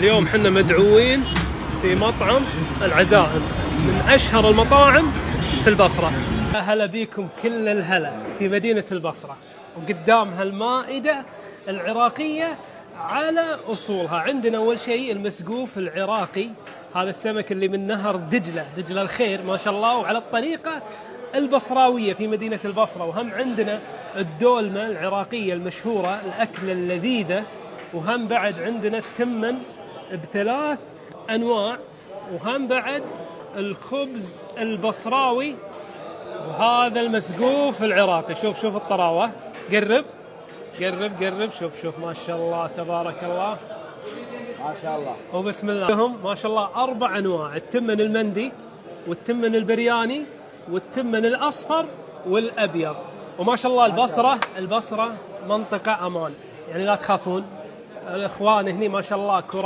اليوم حنا مدعوين في مطعم العزائم من أشهر المطاعم في البصرة. هلا بيكم كل الهلا في مدينة البصرة، وقدام هالمائدة العراقية على أصولها. عندنا أول شيء المسقوف العراقي، هذا السمك اللي من نهر دجلة الخير ما شاء الله، وعلى الطريقة البصراوية في مدينة البصرة. وهم عندنا الدولمة العراقية المشهورة، الأكلة اللذيذة. وهم بعد عندنا التمن بثلاث أنواع، وهم بعد الخبز البصراوي، وهذا المسقوف العراقي. شوف الطراوة، قرب شوف ما شاء الله تبارك الله ما شاء الله وبسم الله. لهم ما شاء الله 4 أنواع: التمن المندي، والتمن البرياني، والتمن الأصفر والأبيض. وما شاء الله البصرة منطقة أمان، يعني لا تخافون. الإخوان هني ما شاء الله كرام.